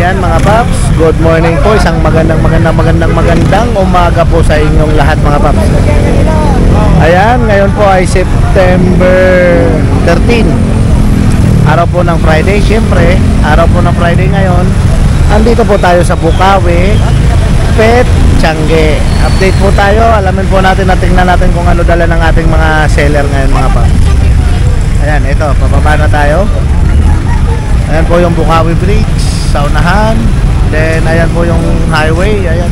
Ayan mga paps, good morning po. Isang magandang umaga po sa inyong lahat mga paps. Ayan, ngayon po ay September 13, araw po ng Friday. Siyempre, araw po ng Friday ngayon. Andito po tayo sa Bukawi Pet Tiangge. Update po tayo, alamin po natin at tingnan natin kung ano dala ng ating mga seller ngayon mga paps. Ayan, ito, pababa na tayo. Ayan po yung Bukawi Bridge sa unahan. Then ayan po yung highway. Ayan.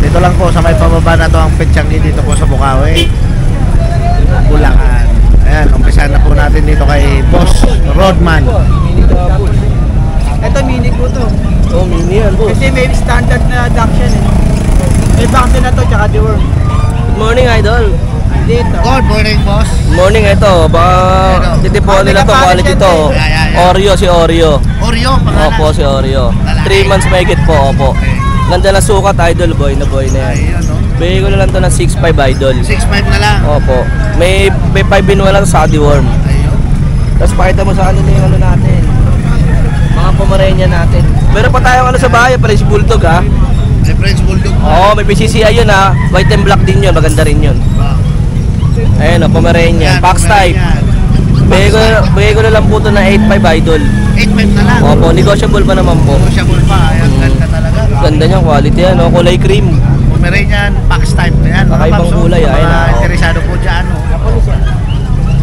Dito lang po sa may pababa na to ang Pet Tiangge dito po sa Bukawi, Bulacan. Ayan, umpisa na po natin dito kay Boss Rodman. Ito mini po to. Oh, mini yan po. Kasi may standard na adoption eh. May vaccine na to tsaka deworm. Good morning, idol. Dito. Good morning, boss. Morning, ito. Baka titipuan nila to, quality to. Oreo, si Oreo. Oreo, pangalan. Opo, si Oreo. 3 months mahigit po, opo. Ganda na sukat, idol. Boy na yan. Ayun, no? Bigay ko na lang to ng 6.5, idol. 6.5 na lang. Opo. May 5 in 1 lang sa deworm. Ayun. Tapos pakita mo sa kanila yung ano natin. Mga Pomeranian natin. Meron pa tayong ano sa bahay, pala si Bulldog, ha? Si French Bulldog. Oo, may PCCI yun, ha? White and black din yun, maganda rin yun. Wow. Ayun, Pomeranian. Box type. Bigay ko na lang po ito na 8.5, idol. 8.5 na lang. Opo, negotiable pa naman po. Negotiable pa. Ayan, ganda talaga. Ganda niya, quality yan, oh. Kulay cream. Pomeranian, box type na yan. Kakaibang Paps, kulay, mga ayun, oh. interesado po dyan, oh.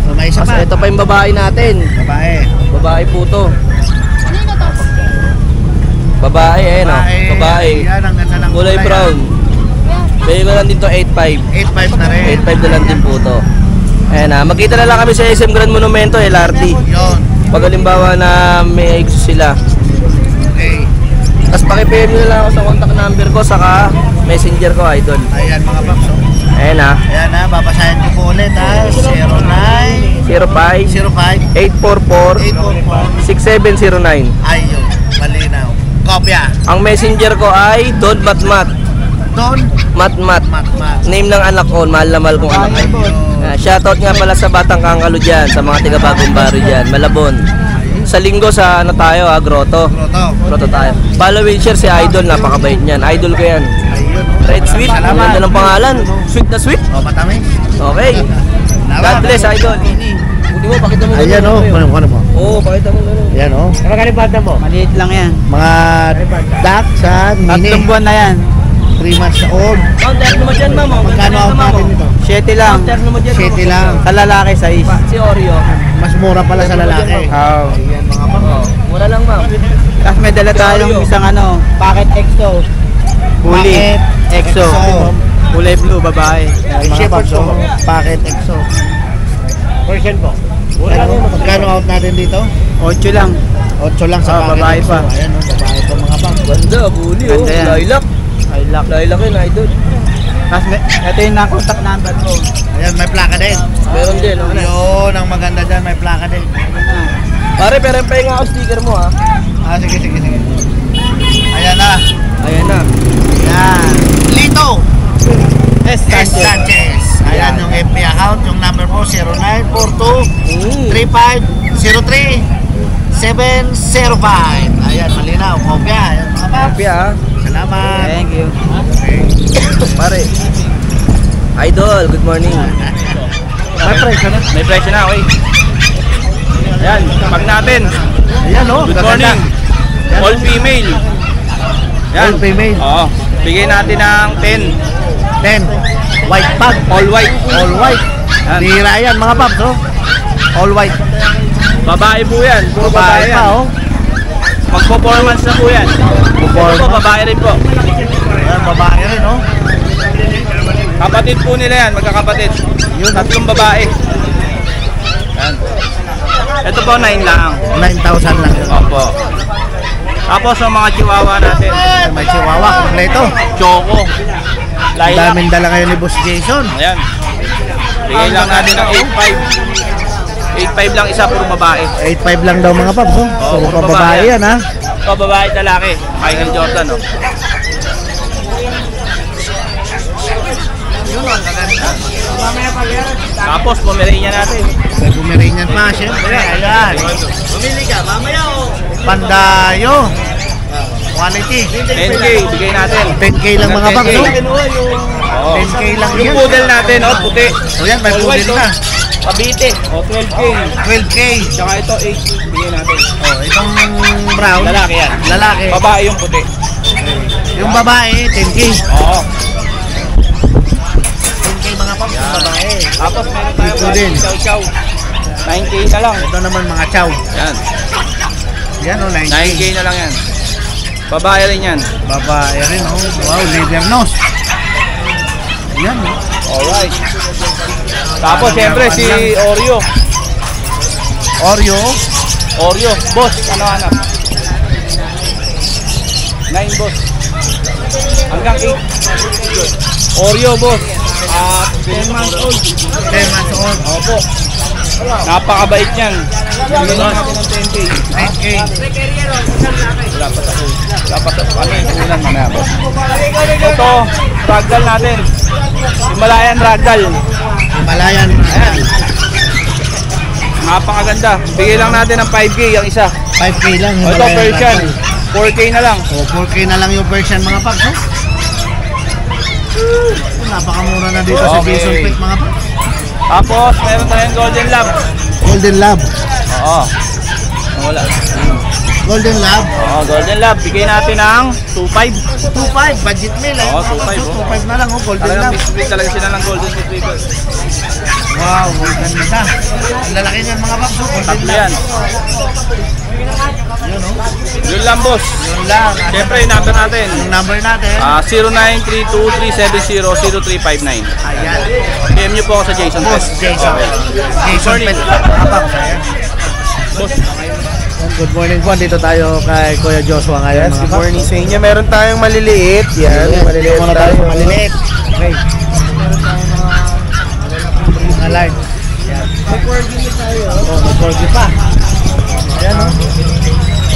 So, may isa Kasi pa. ito pa yung babae natin. Babae. Babae po to. Babae, ayun, oh. Babae. Yan, ang ganda ng Kulay brown. Bigay ko lang din to 8.5. 8.5 na rin. 8.5 na lang din po to. Ayan, magkita na lang kami sa SM Grand Monumento, LRT. Yun. Pag halimbawa na may exos sila. Okay. Tapos paki-PM nyo na lang ako sa contact number ko, saka messenger ko, idol. Ayan mga paps, oh. Ayan, Ayan na, babasahin ko po ulit, ha. 09 05 05 844 844 6709. Ayun, malinaw. Kopya. Ang messenger ko ay Don Matmat. Don Matmat. Matmat. Name ng anak ko, mahal na mahal kong anak. Shoutout nga pala sa Batang Kangalo dyan, sa mga tiga Bagong Barrio dyan, Malabon. Sa linggo sa ano tayo, Grotto. Grotto tayo. Follow and share si Idol, napakabait niyan. Idol ko yan. Ayun. Red Sweet, ang ganda ng pangalan. Sweet na sweet. Oh, matamis. Okay. God bless, Idol. Buti mo, pakita mo. Ayan, oh. Ano mo? Oo, pakita mo. Ayan, oh. Ano mo? Maliit lang yan. Mga duck sa mini. 3 buwan na yan. 3 months old. Counter naman dyan, ma'am. Magkano ang natin ito? 7 lang. Counter naman dyan. 7 lang. Sa lalaki size. Si Oreo. Mas mura pala sa lalaki. Oo. Ayan, mga paps. Mura lang, ma'am. Tapos may dala tayong isang ano, packet EXO. Bully. Packet EXO. EXO. Kulay blue, babae. Ay, mga paps, oh. Packet EXO. Version po. Ano, magkano out natin dito? 8 lang. 8 lang sa packet babae EXO. pa. Ayan, oh. Babae pa mga paps. Ganda, bully, oh. Ganda yan. Lilac. Lilac yun, Idol. Tapos ito yung contact number ko. Ayan, may plaka din. Meron din, oh. Yun, ang maganda dyan, may plaka din. Pare, pero nga ako sticker mo, ha. Ah, sige. Ayan na. Ayan na. Ayan. Lito S. S. Sanchez. Ayan yung FB account. Yung number po 0942-3503-705. Ayan, malinaw. Kopya. Ayan mga paps. Happy, ha. Salamat. Thank you. Okay. Pare. Idol, good morning. May presyo na. May presyo na, okay. Ayan, pag natin. Ayan, oh. Good Gaganda. morning. All female. All female. Oo. Bigay natin ng 10. White pug. 10. All white. All white. Yan. Bihira yan mga paps, oh. All white. Babae po yan. Puro Babae pa, yan. oh. Mag-performance na po yan. Performance. Ito po, babae rin po. Ayan, babae rin, oh. Kapatid po nila yan, magkakapatid. Yun. Tatlong babae. Yan. Ito po, 9 lang. 9,000 lang yun. Opo. Tapos ang mga chihuahua natin. May chihuahua, kompleto. Choco. Ang Lilac. daming dala ngayon ni Boss Jason. Ayan. Bigay lang natin ng 8.5. 8.5 lang isa, puro babae. 8.5 lang daw mga paps, oh. Oo, Puro puro pa babae babae yan, ha. Ito, babae at lalaki. Michael Jordan, oh. Tapos, Pomeranian natin. May Pomeranian pa, syempre. Ayan. Pumili ka, mamaya, oh. Pandayo. Quality. 10K, bigay natin. 10K lang mga paps. 10K. Oh. 10K lang Yung yan. poodle natin, oh, puti. O yan, may All poodle white, na. Pabite. O, 12K. 12K. Tsaka ito, 8. Bigay natin. Oh, itong brown. Lalaki yan. Lalaki. Babae yung puti. Yung babae, 10K. Oo. 10K mga paps, yung babae. Tapos meron tayo Poodle. chow-chow. 9K na lang. Ito naman mga chow. Yan. Yan o, 9K. 9K na lang yan. Babae rin yan. Babae rin o. Wow, leather nose. Yan o. Alright. Tapos siyempre si Oreo. Oreo. Oreo. Boss, ano anak? 9 boss. Hanggang 8. Oreo boss. 10 months old. 10 months old. Opo. Napakabait niyan. Bigyan natin ng 10K. 9K. Wala pa sa Wala pa sa ano yung ulan mamaya boss. Ito, ragdoll natin. Himalayan ragdoll. Himalayan. Ayan. Napakaganda. Bigay lang natin ng 5K ang isa. 5K lang. O, ito Persian. 4K na lang. O, 4K na lang yung Persian mga paps. Oh. Napakamura na dito sa Okay. Jason Pet mga paps. Tapos, meron tayong Golden Lab. Golden Lab. Oo. Wala. Golden Lab. Oo, Golden Lab. Bigay natin ng 2.5. 2.5. Budget meal. Oo, 2.5, oh. 2.5 na lang. Oh, Golden Talagang Lab. mixed breed talaga sila ng Golden Retriever. Wow, ang ganda. Ang lalaki niyan mga paps. Oh, Golden Tatlo Lab. yan. Yun o. Yun lang, boss. Yun lang. Siyempre, yung number natin. Yung number natin. 0932-370-0359. Ayan. PM nyo po ako sa Jason Pet. Boss Jason. Jason Morning. Pet mga paps. Ayan. Boss. Good morning po. Dito tayo kay Kuya Joshua ngayon. Yes, mga good paps. morning sa inyo. Meron tayong maliliit. Yan, maliliit Muna tayo tayo. sa maliliit. Okay. Meron tayong mga live. Yan. May corgi na tayo. Oh, may corgi pa. Ayan o.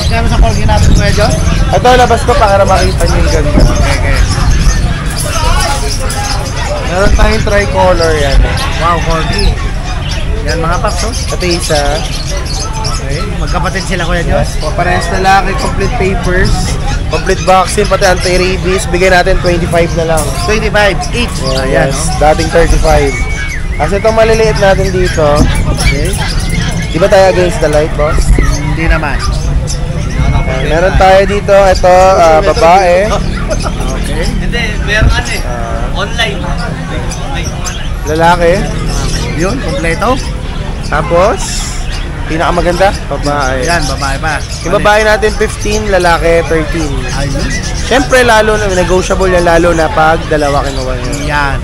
Magkano sa corgi natin, Kuya Josh? Ito, labas ko para makita nyo yung ganda. Okay. Meron tayong tricolor yan. Wow, corgi. Yan mga paps, oh. Ito isa. Okay. Magkapatid sila, Kuya Josh. Parehas lalaki, complete papers. Complete vaccine, pati anti-rabies. Bigay natin 25 na lang. 25 each. Ayan, Yes, oh. dating 35. Kasi itong maliliit natin dito, Okay. di ba tayo against the light, boss? Hindi naman. Meron tayo dito, ito, babae. Okay. Hindi, meron ano eh. Online. Lalaki. Yun, kompleto. Tapos, pinakamaganda, babae. Ayan, babae pa. Yung babae natin 15, lalaki 13. Ayun. Siyempre lalo na negotiable yan lalo na pag dalawa kinuha nyo. Yan.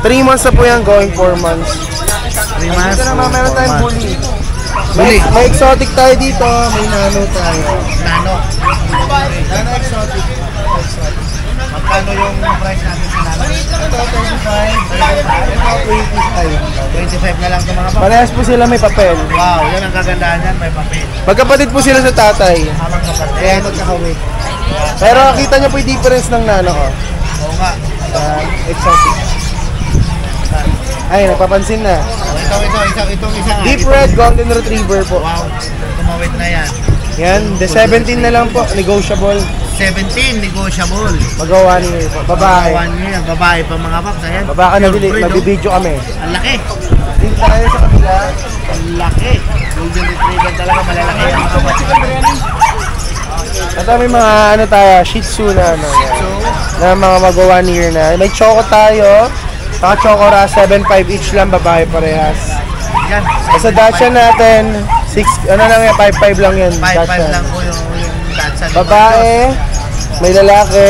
3 months na po yan, going 4 months. 3 months. Ito naman meron tayong bully. Bully. May exotic tayo dito, may nano tayo. Nano. Nano exotic. Magkano yung price natin sa nano? Ito 35, ito 25. 25 na lang ito mga paps. Parehas po sila may papel. Wow, yan ang kagandahan yan. May papel. Magkapatid po sila sa tatay. Habang kapatid. Kaya magkakawit. Pero kita nyo po yung difference ng nano ko. Oo nga. Exotic. Ay, nagpapansin na. Itong isa nga. Deep red golden retriever po. Wow. Tumawid na yan. Yan, the 17 na lang po, negotiable. 17, negotiable. Magawa ni babae. Kawan niya, babae pa mga paps. Ayan. Baka Pure breed, oh. nag-video kami. Ang laki. Dito tayo sa kabila. Ang laki. Golden Retriever talaga malalaki yan mga paps. Ito may mga ano tayo, Shih Tzu na ano. Yan. Na mga magawa ni year na. May choco tayo. Saka choco ra 7.5 each lang, babae parehas. Yan. Sa Dachshund natin, 6, ano lang yan, 5.5 lang yan. 5-5 Dachshund. lang po yung Dachshund. Babae, may lalaki,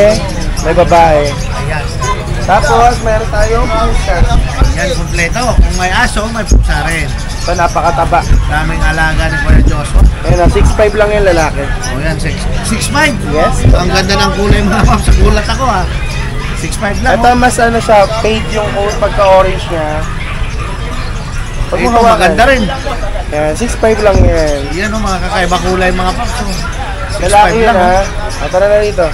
may babae. Ayan. Tapos, meron tayong pusa. Yan, kompleto. Kung may aso, may pusa rin. Ito, napakataba. Daming alaga ni Kuya Joshua. Ayun, 6.5 lang yung lalaki. O yan, 6'5". Yes. Ang ganda ng kulay mga paps. Gulat ako ha. 6'5 lang. Ito, mas ano siya, fade yung pagka-orange niya. Pag mo Ito, hawakan. maganda rin. Yan, 6.5 lang yan. Yan o, mga kakaiba kulay mga paps. Oh. 6'5 Lalaki yun lang. ha. Tara na dito.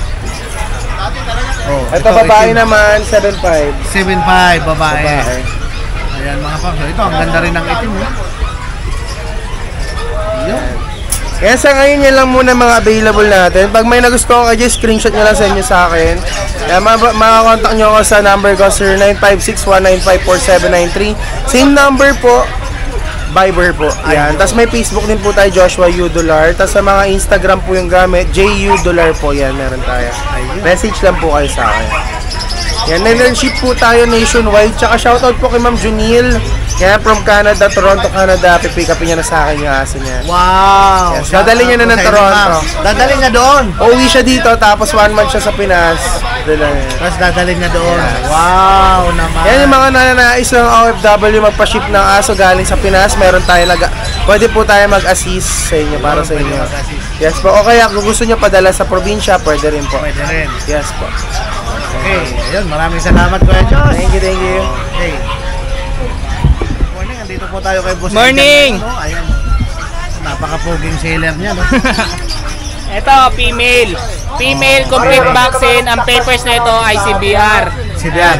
Oh, Ito, babae itim. naman, 7.5. 7'5", babae. Babae. Ayan mga paps. Ito, ang ganda rin ng itim. Oh. Yun. Kaya sa ngayon, yan lang muna mga available natin. Pag may nagustuhan kayo, screenshot nyo lang sa inyo sa akin. Kaya makakontakt nyo ako sa number ko, 0956-195-4793. Same number po, Viber po. Yan. Tapos may Facebook din po tayo, Joshua U. Dolar. Tapos sa mga Instagram po yung gamit, JU Dolar po. Yan, meron tayo. Message lang po kayo sa akin. Yan, ship po tayo nationwide. Tsaka shoutout po kay Ma'am Junil. Yan, from Canada, Toronto, Canada. Pipick upin niya na sa akin yung aso niya. Wow! Yes, dadali niya na ng Toronto. Dadali niya doon. Uuwi siya dito, tapos 1 month siya sa Pinas. Dala niya. Tapos dadali niya doon. Wow naman. Yan yung mga nananais ng OFW magpa-ship ng aso galing sa Pinas. Meron tayo pwede po tayo mag-assist sa inyo, para sa inyo. Yes po. O kaya kung gusto niyo padala sa probinsya, pwede rin po. Pwede rin. Yes po. Okay, ayun, maraming salamat Kuya Josh. Thank you, thank you. Okay. Morning, andito po tayo kay Boss. Morning! Adrian, ano? Ayan. Napaka-poging seller niya, no? Ito, female. Female, complete vaccine. Ang papers na ito, ICBR. CBR.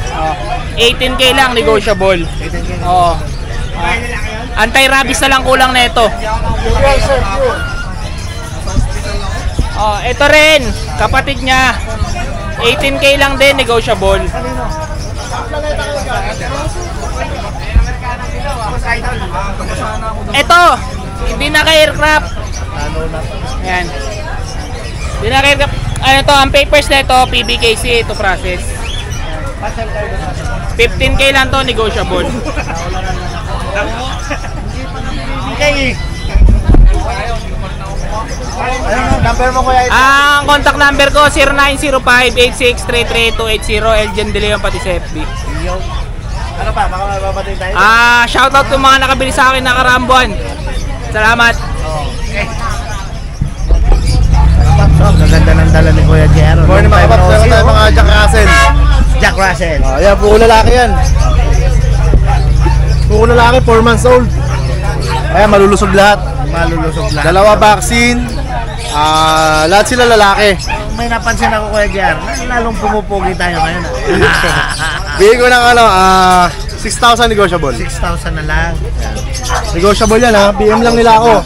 18K lang, negotiable. Oo. Anti-rabies na lang kulang na ito. Oh, ito rin, kapatid niya. 18K lang din, negotiable. Ito, hindi naka-aircraft. Ayan. Hindi naka-aircraft. Ano to, ang papers na ito, PBKC, ito process. 15K lang to, negotiable. Okay. Ayun, number mo Kuya. Ang contact number ko 0905-8633-280. Elgin De Leon pati sa FB. Ano pa? Baka mababati tayo. Shoutout sa mga nakabili sa akin nakarambuan. Salamat. Okay. Ang gaganda ng dala ni Kuya Jero. Morning mga paps, meron tayo mga Jack Russell. Jack Russell. Ayan, buko lalaki yan. Buko lalaki, 4 months old. Ayan, malulusog lahat. Malulusog lang. Dalawa vaccine. Lahat sila lalaki. May napansin ako Kuya Jero. Lalong pumupugi tayo ngayon. Bigay ko ng 6,000 negotiable. 6,000 na lang. Negotiable yan ha. BM lang nila ako.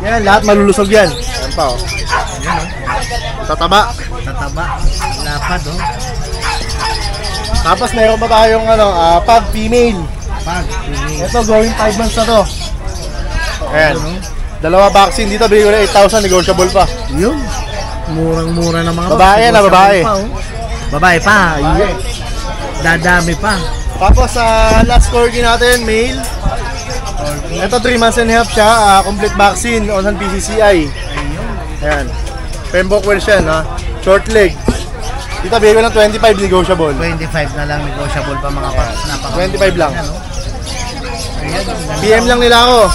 Yan, lahat malulusog yan. Yan pa oh. Tataba. Tataba. Lapad oh. Tapos meron pa tayong pug female. Pag. Ito going 5 months na to. Ayan. Dalawa vaccine dito, bigay ko na 8,000 negotiable pa. Yun. Murang-mura na mga Babae boss. na, babae. Pa, oh. Babae pa. Yun. Dadami pa. Tapos last corgi natin, male. Ito 3 months and a half siya, complete vaccine on PCCI. Ayan. Pembroke Welsh yan ha. Short leg. Dito bigay ko ng 25 negotiable. 25 na lang negotiable pa mga paps. 25 lang. Yan, oh. Ayan, ganda. PM lang nila ako.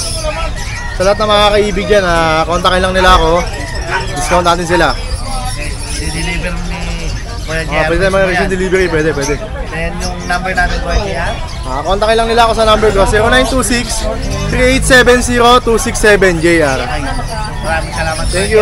Sa lahat ng mga kaibig dyan, kontakin lang nila ako. Discount natin sila. I-deliver ni Kuya Jero. Pwede mga recent delivery, pwede. Then yung number natin Kuya Jero. Kontakin lang nila ako sa number ko, 0926-3870-267 JR. Maraming salamat. Thank you.